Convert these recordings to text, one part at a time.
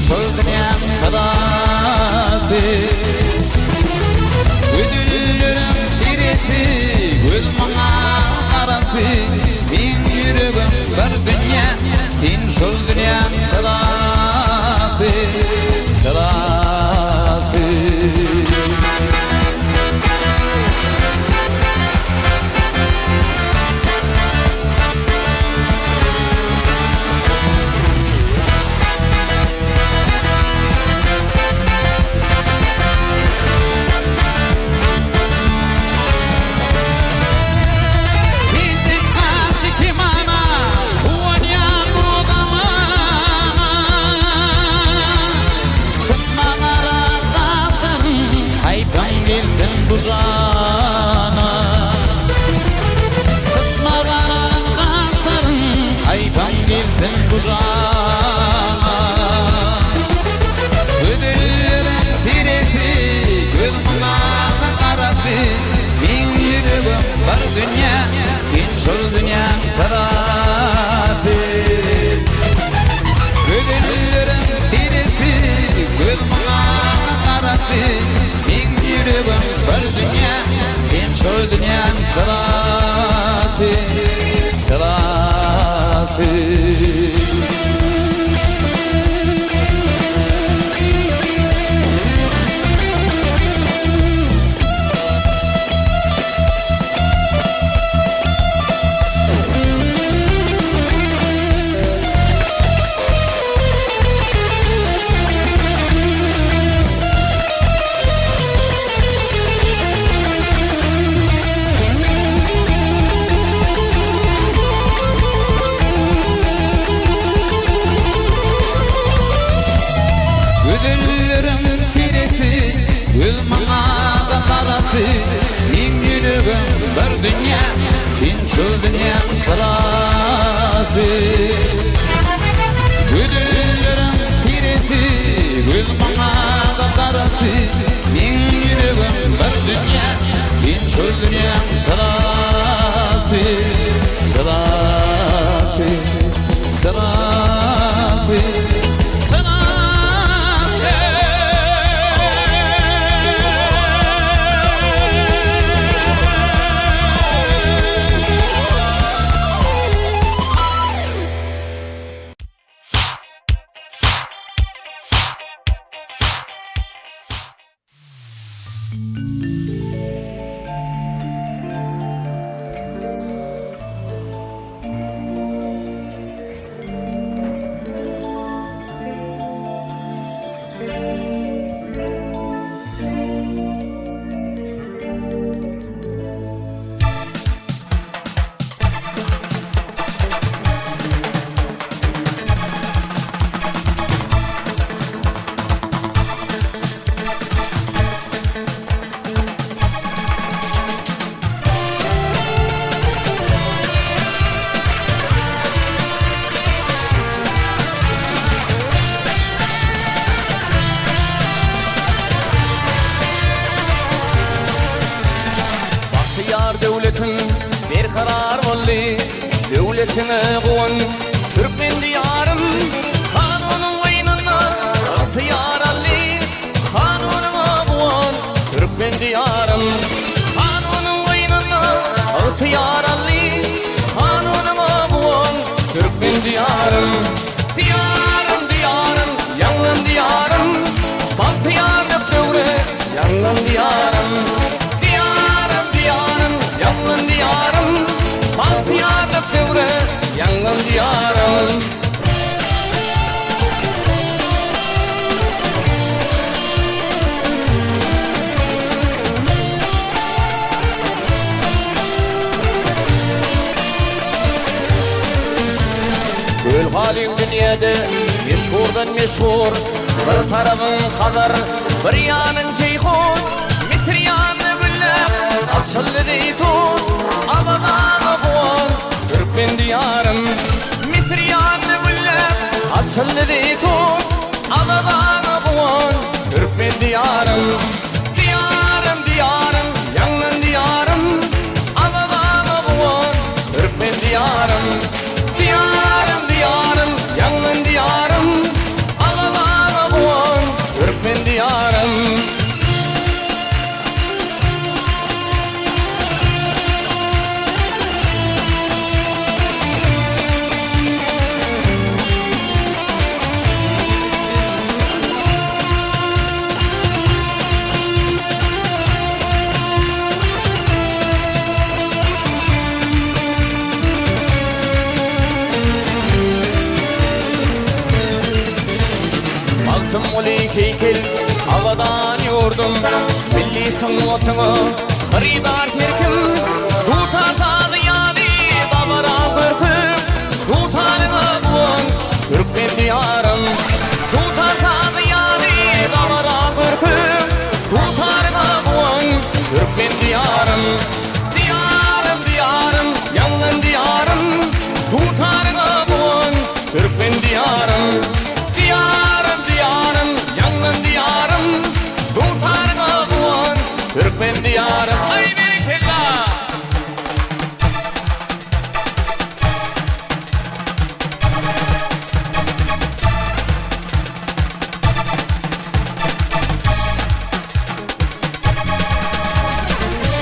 şol dünyam salatı Ödülürüm birisi göz bana karası Min yüreğim bir dünya din şol dünyam salatı Salatı Buzana Sıtmağanın kasarın Aydan girdin buzana Ödüllerin tiresi Göz mulağı karası Bin yüreğim var dünya Bin şol dünya saratı Ödüllerin tiresi Göz mulağı karası Bin yüreğim var dünya Bin şol dünya salatı Salatı Ödüllerim sireti Gülmana karası Min yüreğim bir dünya Bin şol dünya salatı Ödüllerim sireti Gülmana karası Min yüreğim bir dünya Bin şol dünya salatı Salatı Salatı bir karar oldu Devletine kovan Türkmen diyarım Kanunun boynuna ihtiyar aldı Kanununa kovan Türkmen diyarım Kanunun boynuna ihtiyar aldı Kanununa kovan Türkmen diyarım Diyarım diyarım Yangın diyarım Bahtiyarlık devre Yangın diyarım Yangın diyarım, bahtiyarlık devre, yangın diyarım. Gül halim dünyada, meşhurdan meşhur, bir tarafın kadar, bir yanın şeyhun, mitir yanı güller, asıllı deytun. Abadana buğan Türkmen diyarım Mitriyanlı güller Asıllı deytun Abadana buğan Türkmen diyarım Diyarım diyarım Yangın diyarım Abadana buğan Türkmen diyarım Diyarım diyarım Yangın diyarım Abadana Tavuzli heykel havadan yordum Milli sanatını Hıridar herkim Tutartadı yani Davara bırkım Tutarına buğun Türkmen diyarım Tutartadı yani Davara bırkım Tutarına buğun Türkmen diyarım Diyarım diyarım Yangın diyarım Tutarına buğun Türkmen diyarım Diyarım diyarım Yangın diyarım Tutarına buğun Türkmen diyarım Ay berikella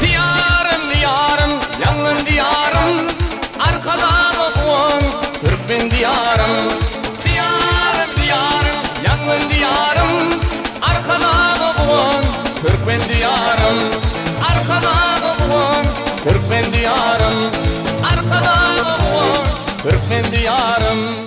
Diyarım diyarım Yangın diyarım Arkada buğun Türkmen diyarım Diyarım diyarım Yangın diyarım Arkada buğun Türkmen diyarım Arkada buğun Türkmen diyarım Arkada buğun Türkmen diyarım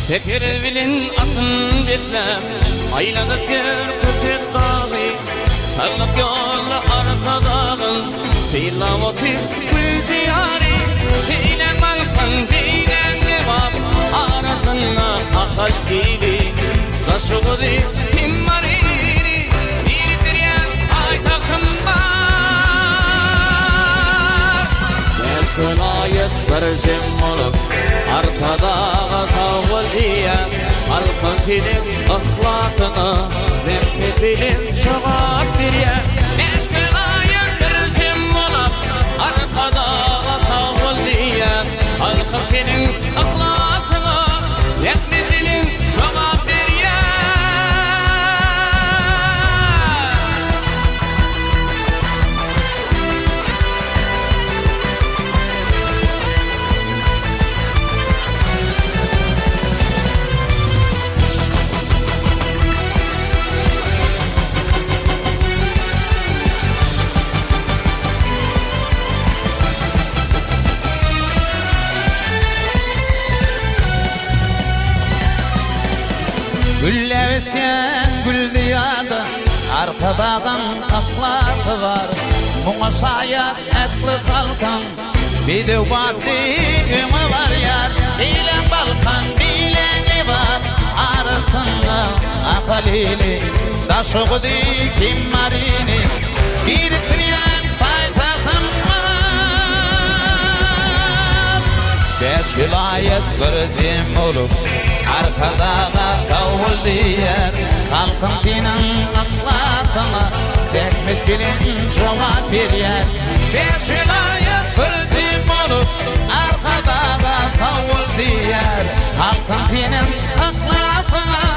Tekir bilin atın betlem Ayladık yer köpek dağı Sarlık yolla arkadağın Seyla motif gül diyari Seylen balkan seylen nevap Arasına akal gili Taşı kuzi himmarini Biriktiryen ay takım var Mesul ayet verzim olup Arkadağa tavul diyen Halkın film ahlakını Remmi bilim cevap veriyen Meskul ayet verzim olup Arkadağa tavul diyen Halkın film ahlakını Remmi bilim cevap veriyen Güller sen gül diyarda Arkadağın ahlakı var Muğa şayat etli kalkan Bir de vaddimi var yar Bilen balkan bilen ne var Arasında akalili Taşı kuzi kim marini Biriktiren paytakım var Beş vilayet gördüm olup Arkadağa kavul diyer Halkın dinin ahlakına Dekmet bilin cevap veriyer Beş vilayet gördüm olup Arkadağa kavul diyer Halkın dinin ahlakına